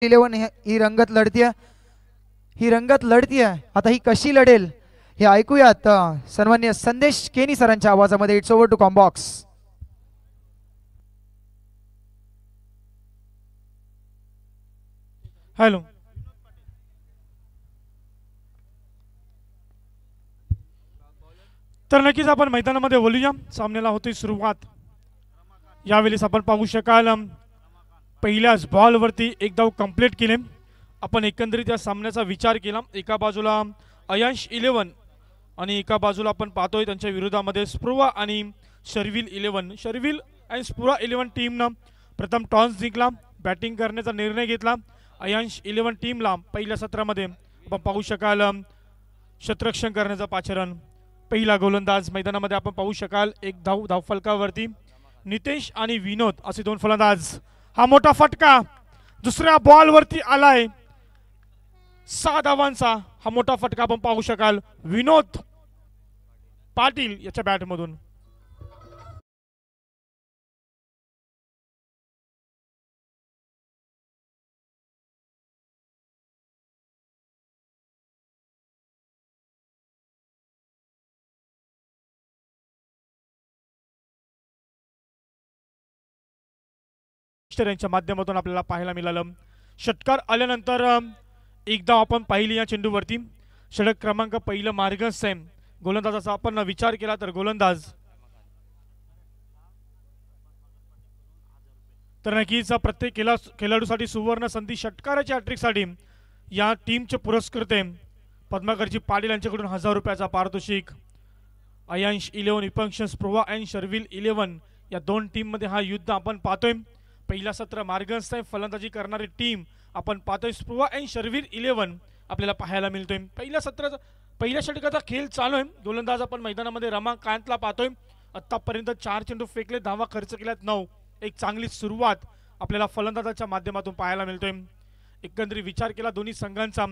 11 ही रंगत लढतीये, ही रंगत लढतीये. आता ही कशी लढेल हे ऐकूयात सन्मान्य संदेश केनी सरांच्या आवाजामध्ये. It's over to combox. Hello, तर नक्कीच आपण मैदानामध्ये बोलूया. सामन्याला होती सुरुवात. यावेळेस आपण पाहू शकाल पहिल्याच बॉलवरती एक धाव कंप्लीट केले. आपण एकंदरीत या सामन्याचा विचार केला. एका बाजूला अयांश 11 आणि एका बाजूला आपण पाहतोय त्यांच्या विरोधामध्ये स्पृवा आणि शर्विल 11. शर्विल आणि स्पृवा 11 टीमनं प्रथम टॉस जिंकला, बॅटिंग करण्याचा निर्णय घेतला. अयांश 11 टीमला पहिल्या सत्रामध्ये आपण पाहू शकाल क्षेत्ररक्षण करण्याचा पाचारण. पहिला गोलंदाज मैदानामध्ये आपण पाहू शकाल एक धाव धावफलकावरती नितेश आणि विनोद असे दोन फलंदाज. हा मोठा फटका दुसऱ्या बॉलवरती आलाय. 6 धावांचा हा मोठा फटका आपण पाहू शकाल विनोद पाटील याच्या बॅटमधून. यांच्या माध्यमातून आपल्याला पाहायला मिळालं. षटकार आल्यानंतर एकदा आपण पाहिली या चेंडूवरती. षटक क्रमांक पहिलं मार्गस्थ आहे. गोलंदाजाचा आपण विचार केला तर गोलंदाज तर नक्कीच प्रत्येक खेळाडूसाठी सुवर्ण संधी षटकाराच्या हॅट्रिकसाठी या टीमचे पुरस्कृते पद्माकरजी पाटील यांच्याकडून 1000 रुपयाचा पारितोषिक. अयांश 11 विपक्ष स्पृवा अँड शर्विल 11 या दोन टीममध्ये हा युद्ध आपण पाहतोय. पहिला सत्र मार्गस्थ आहे. फलंदाजी करणारी टीम आपण पाहतोय स्पृवा अँड शर्विल 11 आपल्याला पाहायला मिळतोय. पहिल्या षटकाचा खेळ चालू आहे. गोलंदाज आपण मैदानामध्ये रमाकांतला पाहतोय. आतापर्यंत 4 चेंडू फेकले, धावा खर्च केल्यात 9. एक चांगली सुरुवात आपल्याला फलंदाजाच्या माध्यमातून पाहायला मिळतोय. एकंदरीत विचार केला दोन्ही संघांचा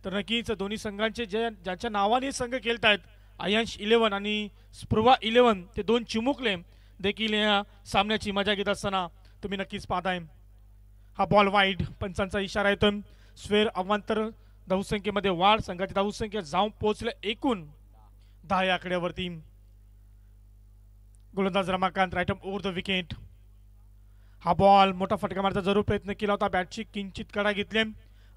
तर नक्कीच दोन्ही संघांचे ज्याच्या नावाने संघ खेळत आहेत अयांश 11 आणि स्पृवा 11 ते दोन चिमुकले देखील या सामन्याची मजा घेत असताना तुम्ही नक्कीच पाहताय. हा बॉल वाईड, पंचांचा इशारा येतोय. स्वेर अवांतर धावसंख्येमध्ये वाढ, संघाची धावसंख्या जाऊन पोहोचले एकूण 10 या आकड्यावरती. गोलंदाज Ramakant right over the wicket. हा बॉल मोठा फटका मारण्याचा जरूर प्रयत्न केला होता, बॅटची किंचित कडा घेतली.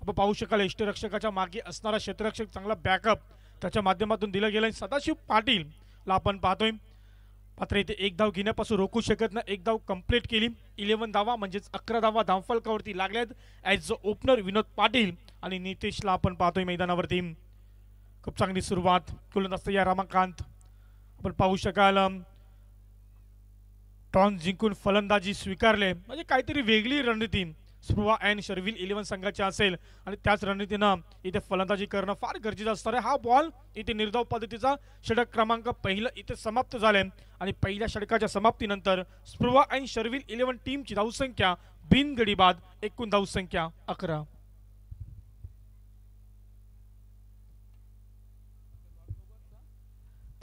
आपण पाहू शकाल यष्टीरक्षकाच्या मागे असणारा क्षेत्ररक्षक चांगला बॅकअप त्याच्या माध्यमातून दिलं गेलं. सदाशिव पाटील ला आपण पाहतोय मात्र इथे एक धाव घेण्यापासून रोखू शकत नाही. एक धाव कंप्लीट केली. 11 धावा म्हणजेच 11 धावा धावफलकावरती लागल्यात as a opener Vinod Patil आणि नितेशला आपण पाहतोय मैदानावरती. खूप चांगली सुरुवात गोलंदाज या रमाकांत. आपण पाहू शकाल टॉस जिंकून फलंदाजी स्वीकारले म्हणजे काहीतरी वेगळी रणनीती स्पृवा अँड शर्विल 11 संघाची असेल आणि त्याच रणनीतीनं इथे फलंदाजी करणं फार गरजेचं असणार आहे. हा बॉल इथे निर्धाव पद्धतीचा षटक क्रमांक पहिलं इथे समाप्त झाले आणि पहिल्या षटकाच्या समाप्तीनंतर स्पृवा अँड शर्विल 11 टीमची धावसंख्या बिनगडी बाद एकूण धावसंख्या 11.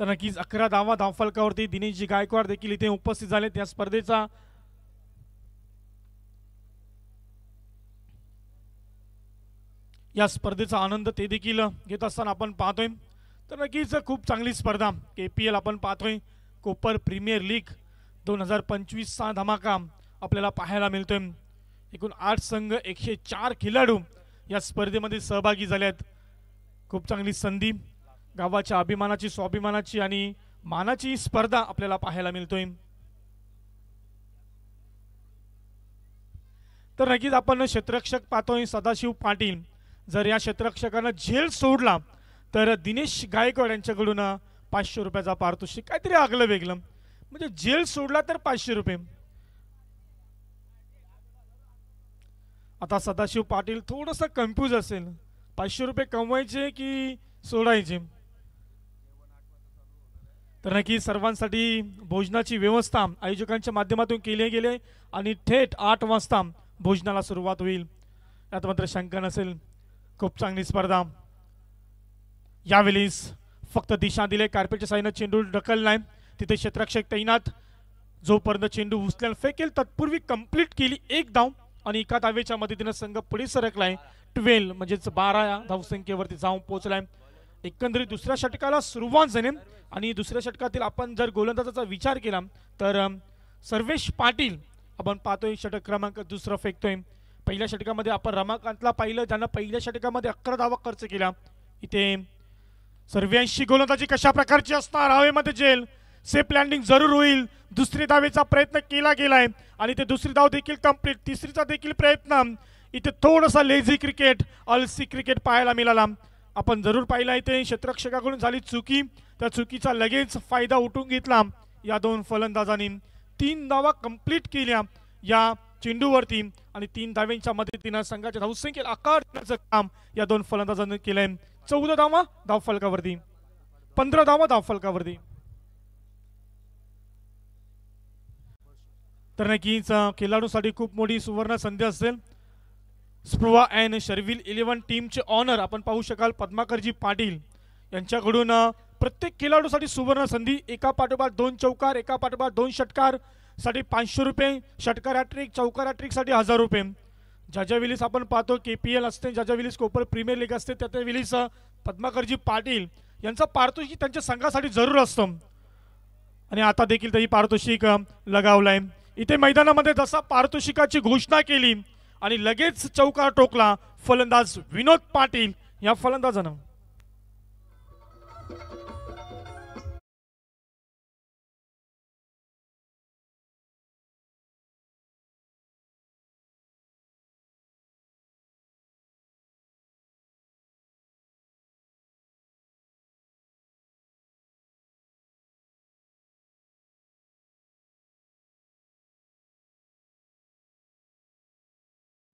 तर नक्कीच 11 धावा धावफलकावरती दिनेशजी गायकवाड देखील इथे उपस्थित झाले. त्या स्पर्धेचा या स्पर्धेचा आनंद ते देखील घेत असताना आपण पाहतोय. तर नक्कीच खूप चांगली स्पर्धा KPL आपण पाहतोय. कोपर प्रीमियर लीग 2025चा धमाका आपल्याला पाहायला मिळतोय. एकूण 8 संघ 104 खेळाडू या स्पर्धेमध्ये सहभागी झाले आहेत. खूप चांगली संधी, गावाच्या अभिमानाची स्वाभिमानाची आणि मानाची स्पर्धा आपल्याला पाहायला मिळतोय. तर नक्कीच आपण क्षेत्ररक्षक पाहतोय सदाशिव पाटील. जर या क्षेत्ररक्षकानं झेल सोडला तर दिनेश गायकवाड यांच्याकडून 500 रुपयाचा पारितोषिक. काहीतरी आगलं वेगळं म्हणजे झेल सोडला तर 500 रुपये. आता सदाशिव पाटील थोडंसं कन्फ्यूज असेल, 500 रुपये कमवायचे की सोडायचे. तर नक्की सर्वांसाठी भोजनाची व्यवस्था आयोजकांच्या माध्यमातून केली गेली आणि थेट 8 वाजता भोजनाला सुरुवात होईल यात मात्र शंका नसेल. खूप चांगली स्पर्धा. यावेळेस फक्त दिशा दिले, कार्पेटच्या साईनं चेंडू ढकललाय. तिथे क्षेत्ररक्षक तैनात, जोपर्यंत चेंडू उचल्याला फेकेल तत्पूर्वी कंप्लीट केली एक धाव आणि एका धावेच्या मदतीने संघ पुढे सरकलाय 12 म्हणजेच 12 धावसंख्येवरती जाऊन पोहोचलाय। एकंदरीत दुसऱ्या षटकाला सुरुवात झाली आणि दुसऱ्या षटकातील आपण जर गोलंदाजाचा विचार केला तर सर्वेश पाटील आपण पाहतोय षटक क्रमांक दुसरा फेकतोय। पहिल्या षटकामध्ये आपण रमाकांतला पाहिलं, ज्यानं पहिल्या षटकामध्ये 11 धावा खर्च केला। इथे सर्वांशी गोलंदाजी कशा प्रकारची असणार, हवेमध्ये जेल सेफ लँडिंग जरूर होईल। दुसरी धावेचा प्रयत्न केला गेलाय आणि ते दुसरी धाव देखील कंप्लीट, तिसरीचा देखील प्रयत्न। इथे थोडासा लेझी क्रिकेट, अलसी क्रिकेट पाहायला मिळाला। आपण जरूर पाहिला इथे क्षेत्ररक्षकाकडून झाली चुकी, त्या चुकीचा लगेच फायदा उठून घेतला या दोन फलंदाजांनी। 3 धावा कंप्लीट केल्या या चेंडूवरती आणि 3 धाव्यांच्या मदतीने संघाच्या धावसंख्येला आकार देण्याचं काम या दोन फलंदाजांनी केलंय। 14 धावा धावफलकावरती, 15 धावा धावफलकावरती। तर नक्कीच खेळाडूंसाठी खूप मोठी सुवर्ण संधी असेल। स्प्रुवा अँड शर्विल 11 टीमचे ऑनर आपण पाहू शकाल पद्माकरजी पाटील यांच्याकडून प्रत्येक खेळाडूसाठी सुवर्ण संधी, एका पाठोपाठ 2 चौकार, एका पाठोपाठ 2 षटकार साठी 500 रुपये, षटकार हॅट्रिक, चौकार हॅट्रिक साठी 1000 रुपये। ज्या वेळेस आपण पाहतो KPL असते, ज्या वेळेस कोपर प्रीमियर लीग असते, त्या वेळेस पद्माकरजी पाटील यांचा पारितोषिक त्यांच्या संघासाठी जरूर असतं आणि आता देखील त्यांनी पारितोषिक लगावलाय। इथे मैदानामध्ये जसा पारितोषिकाची घोषणा केली आणि लगेच चौकार टोकला फलंदाज विनोद पाटील या फलंदाजानं।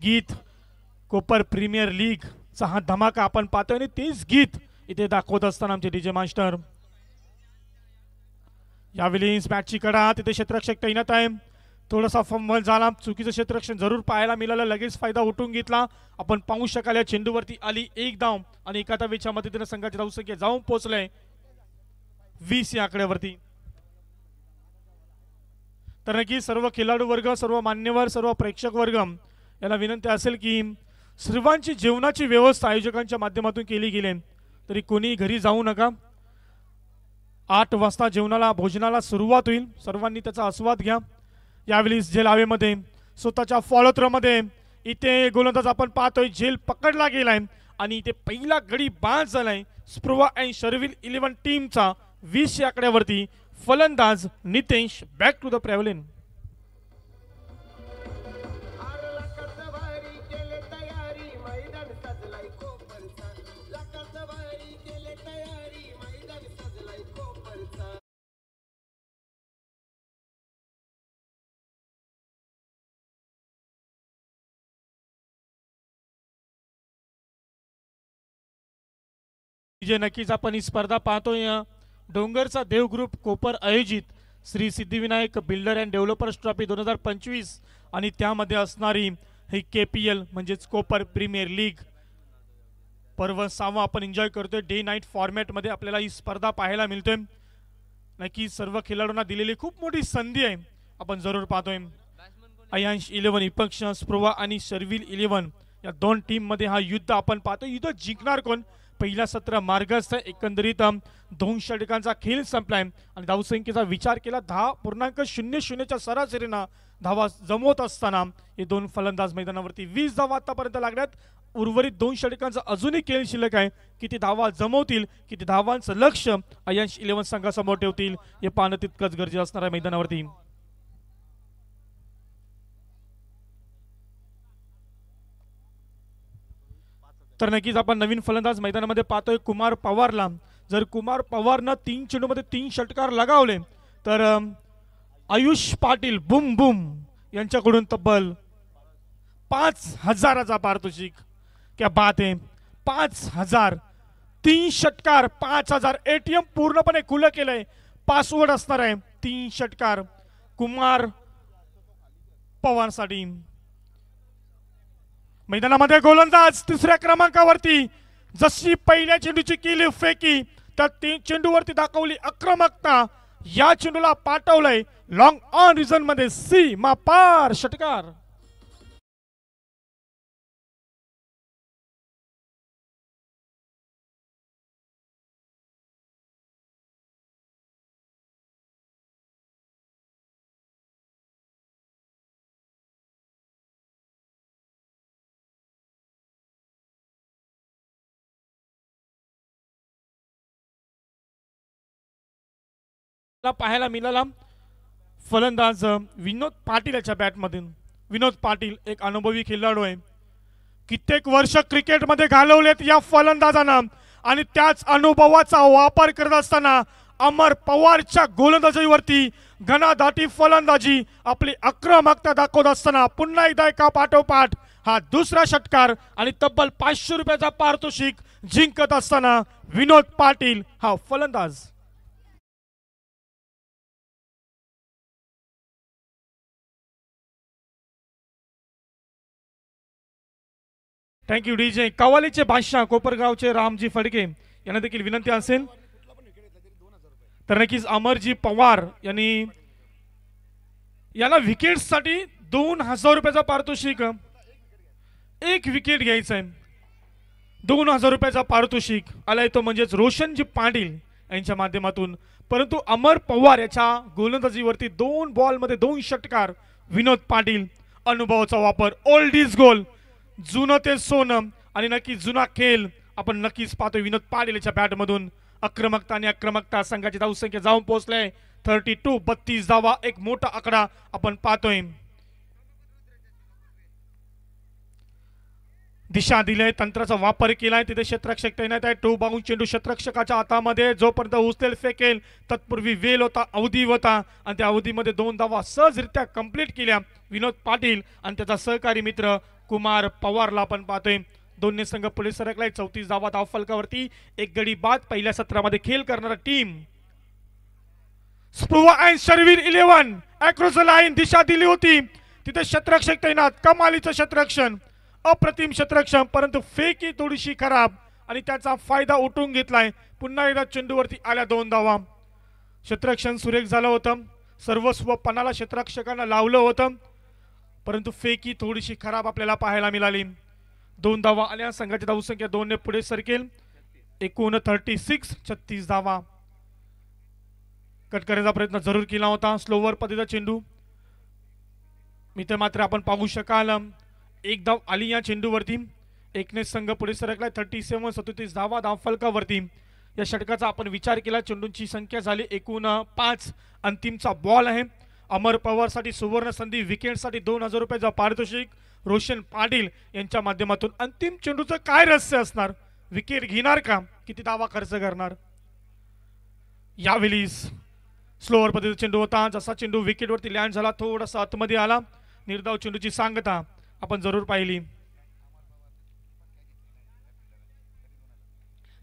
गीत कोपर प्रीमियर लीग चा हा धमाका आपण पाहतोय आणि तेच गीत इथे दाखवत असताना आमचे डीजे मास्टर। यावेळी मॅचची कडा, तिथे क्षेत्ररक्षक तैनात आहे। थोडासा फंबल झाला, चुकीचं क्षेत्ररक्षण जरूर पाहायला मिळालं, लगेच फायदा उठून घेतला। आपण पाहू शकाल या चेंडूवरती आली 1 धाव आणि एका धावेच्या मदतीने संघाची धावसंख्या जाऊन पोहोचले 20 या आकड्यावरती। तर नक्की सर्व खेळाडू वर्ग, सर्व मान्यवर, सर्व प्रेक्षक वर्ग याला विनंती असेल की सर्वांची जेवणाची व्यवस्था आयोजकांच्या माध्यमातून केली गेली, तरी कोणी घरी जाऊ नका। 8 वाजता जेवणाला भोजनाला सुरुवात होईल, सर्वांनी त्याचा आस्वाद घ्या। यावेळी झेल हवेमध्ये स्वतःच्या फॉलोथ्रोमध्ये इथे गोलंदाज आपण पाहतोय झेल पकडला गेलाय आणि इथे पहिला गडी बाद झालाय स्प्रुवा अँड शर्विल 11 टीमचा 20 आकड्यावरती। फलंदाज नितेश बॅक टू द प्रॅव्हलिन। जे नक्कीच आपण ही स्पर्धा पाहतोय डोंगरचा देव ग्रुप कोपर आयोजित Shri Siddhivinayak builder and developers trophy 2025 आणि त्यामध्ये असणारी ही KPL म्हणजेच कोपर प्रीमियर लीग पर्व 6 आपण एन्जॉय करतोय। डे नाईट फॉर्मॅट मध्ये आपल्याला ही स्पर्धा पाहायला मिळतोय। नक्की सर्व खेळाडूंना दिलेली खूप मोठी संधी आहे, आपण जरूर पाहतोय। अयांश 11 विपक्ष स्प्रुवा आणि शर्विल 11 या 2 टीम मध्ये हा युद्ध आपण पाहतोय। युद्ध जिंकणार कोण, पहिला सत्र मार्गस्थ। एकंदरीत 2 षटकांचा खेळ संपलाय आणि धावसंख्येचा विचार केला 10.00 च्या सरासरीने धावा जमवत असताना हे 2 फलंदाज मैदानावरती 20 धावा आतापर्यंत लागल्यात। उर्वरित 2 षटकांचा अजूनही खेळ शिल्लक आहे, किती धावा जमवतील, किती धावांचं लक्ष अयांश 11 संघासमोर ठेवतील हे पाहणं तितकंच गरजेचं असणार आहे मैदानावरती। तर नक्कीच आपण नवीन फलंदाज मैदानामध्ये पाहतोय कुमार पवारला। जर कुमार पवारनं 3 चेंडूमध्ये 3 षटकार लगावले तर आयुष पाटील बुम बुम यांच्याकडून तब्बल 5000चा पारितोषिक। क्या बात आहे, 5000, 3 षटकार 5000। ATM पूर्णपणे खुलं केलंय, पासवर्ड असणार आहे 3 षटकार कुमार पवारसाठी। मैदानामध्ये गोलंदाज तिसऱ्या क्रमांकावरती जशी पहिल्या चेंडूची केली फेकी तर चेंडूवरती दाखवली आक्रमकता, या चेंडूला पाठवलंय लॉंग ऑन रिझन मध्ये सीमा पार षटकार। ला पाहायला मिळाला फलंदाज विनोद पाटील याच्या बॅटमधून. विनोद पाटील एक अनुभवी खेळाडू आहे, कित्येक वर्ष क्रिकेटमध्ये घालवलेत या फलंदाजानं आणि त्याच अनुभवाचा वापर करत असताना अमर पवारच्या गोलंदाजीवरती घणादाटी फलंदाजी आपली आक्रमकता दाखवत असताना पुन्हा एकदा एका पाठोपाठ हा दुसरा षटकार आणि तब्बल 500 रुपयाचा पारितोषिक जिंकत असताना विनोद पाटील हा फलंदाज. Thank you DJ. कवालीचे बादशाह कोपरगावचे रामजी फडके यांना देखील विनंती असेल तर नक्कीच अमरजी पवार यांनी याला विकेटसाठी 2000 रुपयाचा पारितोषिक, एक विकेट घ्यायचं आहे. 2000 रुपयाचा पारितोषिक आलाय तो म्हणजेच रोशनजी पाटील यांच्या माध्यमातून. परंतु अमर पवार याच्या गोलंदाजीवरती 2 बॉलमध्ये 2 षटकार. विनोद पाटील अनुभवाचा वापर, ओल्ड इज गोल्ड, जुनं ते सोनं आणि नक्की जुना खेळ आपण नक्कीच पाहतोय. विनोद पाटील याच्या बॅटमधून आक्रमकता आणि आक्रमकता. संघाची धावसंख्या जाऊन पोहोचले 32, 32 धावा, एक मोठा आकडा आपण पाहतोय. दिशा दिले, तंत्राचा वापर केलाय, तिथे क्षेत्ररक्षक तैनात आहे. टू बाउंड चेंडू क्षेत्ररक्षकाच्या हातामध्ये, जोपर्यंत उचलेल फेकेल तत्पूर्वी वेल होता, अवधी होता आणि त्या अवधीमध्ये 2 धावा सहजरित्या कंप्लीट केल्या विनोद पाटील आणि त्याचा सहकारी मित्र कुमार पवारला आपण पाहतोय. दोन्ही संघ पुढे सरकलाय. 34 धावा धावफलकावरती, एक गडी बाद. पहिल्या सत्रामध्ये खेळ करणारा टीम स्प्रुवा and Sharvil 11 across the line. दिशा दिली होती, तिथे क्षेत्ररक्षक तैनात. कमालीचं क्षेत्ररक्षण, अप्रतिम क्षेत्ररक्षण, परंतु फेकी थोडीशी खराब आणि त्याचा फायदा उठून घेतलाय. पुन्हा एकदा चेंडूवरती आल्या 2 धावा. क्षेत्ररक्षण सुरेख झालं होतं, सर्वस्व पणाला क्षेत्ररक्षकांना लावलं होतं, परंतु फेकी थोडीशी खराब आपल्याला पाहायला मिळाली. 2 धावा आल्या. संघाची धावसंख्या 2 ने पुढे सरकेल. एकूण 36, 36 धावा. कट करण्याचा प्रयत्न जरूर केला होता. स्लोवर पद्धतीचा चेंडू मित्र मात्र आपण पाहू शकाल. एक धाव आली या चेंडूवरती. एकने संघ पुढे सरकलाय. 37, 37 धावा धावफलकावरती. या षटकाचा आपण विचार केला, चेंडूंची संख्या झाली एकूण 5. अंतिमचा बॉल आहे. अमर पवारसाठी सुवर्ण संधी, विकेटसाठी 2000 रुपयाचा पारितोषिक रोशन पाटील यांच्या माध्यमातून. अंतिम चेंडूचं काय रहस्य असणार? विकेट घेणार का? किती धावा खर्च करणार? यावेळी स्लोअर पद्धतीचा चेंडू होता. जसा चेंडू विकेटवरती लँड झाला, थोडासा आतमध्ये आला. निर्धाव चेंडूची सांगता आपण जरूर पाहिली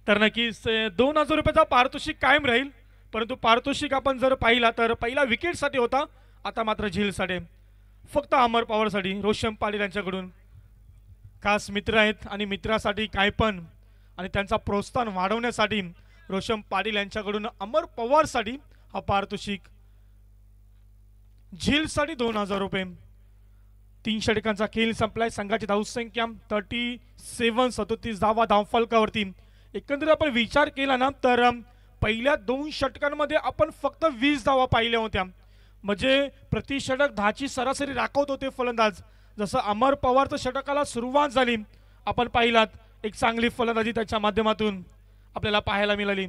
तर नक्कीच 2000 रुपयाचा पारितोषिक कायम राहील. परंतु पारितोषिक आपण जर पाहिला तर पहिला विकेटसाठी होता, आता मात्र झेलसाठी. फक्त अमर पवारसाठी रोशन पाटील यांच्याकडून खास मित्र आहेत आणि मित्रासाठी काय पण आणि त्यांचा प्रोत्साहन वाढवण्यासाठी रोशन पाटील यांच्याकडून अमर पवारसाठी हा पारितोषिक. झेलसाठी 2000 रुपये. 3 षटकांचा खेळ संपलाय. संघाची धावसंख्या 37, 37 धावा धावफलकावरती. एकंदरीत आपण विचार केला ना तर पहिल्या 2 षटकांमध्ये आपण फक्त 20 धावा पाहिल्या होत्या. म्हणजे प्रति षटक 10ची सरासरी राखवत होते फलंदाज. जसं अमर पवारच्या षटकाला सुरुवात झाली, आपण पाहिलात एक चांगली फलंदाजी त्याच्या माध्यमातून आपल्याला पाहायला मिळाली.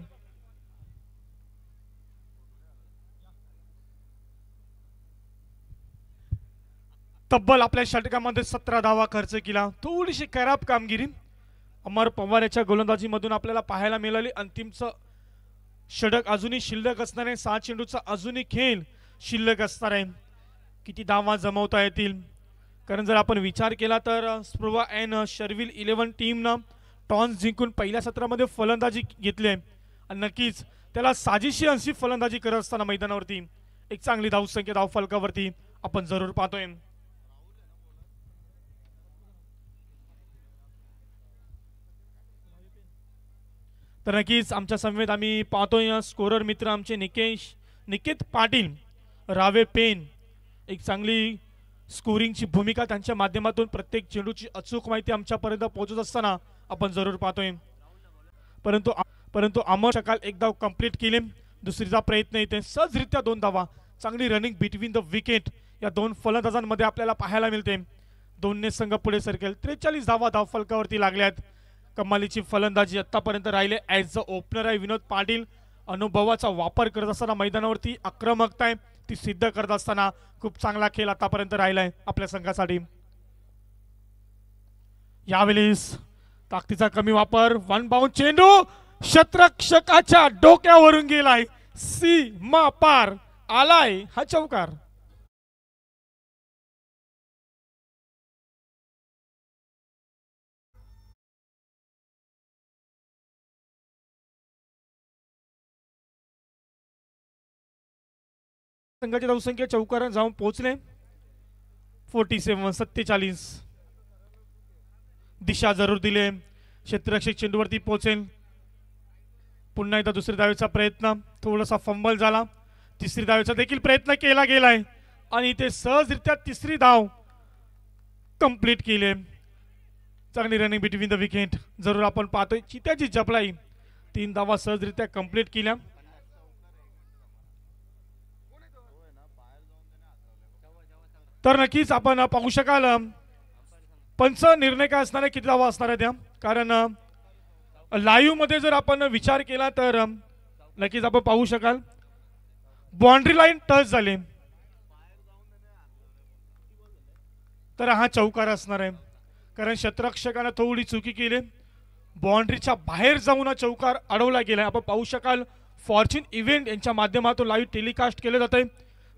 तब्बल आपल्या षटकामध्ये 17 धावा खर्च केला. थोडीशी खराब कामगिरी अमर पवार याच्या गोलंदाजीमधून आपल्याला पाहायला मिळाली. अंतिमचं षटक अजूनही शिल्लक असणार आहे. 6 चेंडूचा अजूनही खेळ शिल्लक असणार आहे. किती धावा जमवता येतील? कारण जर आपण विचार केला तर स्प्रुवा अँड शर्विल 11 टीमनं टॉस जिंकून पहिल्या सत्रामध्ये फलंदाजी घेतली आहे आणि नक्कीच त्याला साजिशी अंशी फलंदाजी करत असताना मैदानावरती एक चांगली धावसंख्या धावफलकावरती आपण जरूर पाहतोय. तर नक्कीच आमच्या समवेत आम्ही पाहतोय स्कोरर मित्र आमचे निकेत पाटील रावे पेन. एक चांगली स्कोरिंगची भूमिका त्यांच्या माध्यमातून प्रत्येक चेंडूची अचूक माहिती आमच्यापर्यंत पोहोचत असताना आपण जरूर पाहतोय. परंतु अमर शकाल एक धाव कंप्लीट केले. दुसरीचा प्रयत्न येते. सहजरित्या 2 धावा. चांगली रनिंग बिटवीन द विकेट या 2 फलंदाजांमध्ये आपल्याला पाहायला मिळते. दोन्ही संघ पुढे सरकेल. 43 धावा धावफलकावरती लागल्यात. कमालीची फलंदाजी आतापर्यंत राहिले. ॲज अ ओपनर आहे विनोद पाटील अनुभवाचा वापर करत असताना मैदानावरती आक्रमकता आहे ती सिद्ध करत असताना खूप चांगला खेळ आतापर्यंत राहिलाय आपल्या संघासाठी। यावेळेस ताकदीचा कमी वापर, वन बाउंड चेंडू क्षेत्ररक्षकाच्या डोक्यावरून गेलाय, सीमा पार आलाय हा चौकार। संघाची धावसंख्या चौकारात जाऊन पोहोचले 47 दिशा जरूर दिले, क्षेत्ररक्षक चेंडूवरती पोहोचेल। पुन्हा एकदा दुसऱ्या धावेचा प्रयत्न, थोडासा फंबल झाला, तिसरी धावेचा देखील प्रयत्न केला गेलाय आणि ते सहजरित्या तिसरी धाव कंप्लीट केली। चांगली रनिंग बिटवीन द विकेट जरूर आपण पाहतोय, चित्याची जपलाई 3 धावा सहजरित्या कंप्लीट केल्या। तर नक्कीच आपण पाहू शकाल पंच निर्णय काय असणार आहे, किती धावा असणार आहे त्या, कारण लाईव्ह मध्ये जर आपण विचार केला तर नक्कीच आपण पाहू शकाल बाउंड्री लाईन टच झाले तर हा चौकार असणार आहे, कारण क्षेत्ररक्षकाने थोडी चुकी केली, बाउंड्रीच्या बाहेर जाऊन हा चौकार अडवला गेला। आपण पाहू शकाल फॉर्च्यून इव्हेंट यांच्या माध्यमातून लाईव्ह टेलिकास्ट केले जाते,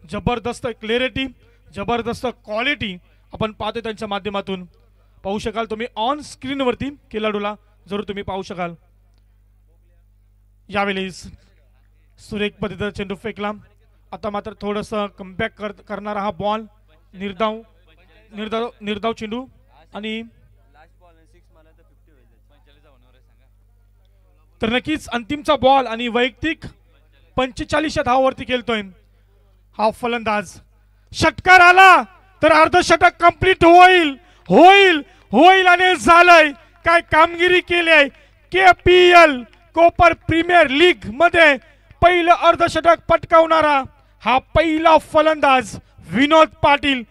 जबरदस्त क्लॅरिटी, जबरदस्त क्वालिटी आपण पाहतो त्यांच्या माध्यमातून पाहू शकाल तुम्ही ऑन स्क्रीन वरती खेळाडूला जरूर तुम्ही पाहू शकाल। यावेळेस सुरेख पद्धतीने चेंडू फेकला, आता मात्र थोडंसं कमबॅक करणारा हा बॉल, निर्धाव निर्धाव निर्धाव चेंडू आणि तर नक्कीच अंतिमचा बॉल आणि वैयक्तिक 45 धावावरती खेळतोय हा फलंदाज। षटकार आला तर अर्धशतक कंप्लीट होईल होईल होईल आणि झालंय, काय कामगिरी केली आहे। KPL कोपर प्रीमियर लीग मध्ये पहिलं अर्धशतक पटकावणारा हा पहिला फलंदाज विनोद पाटील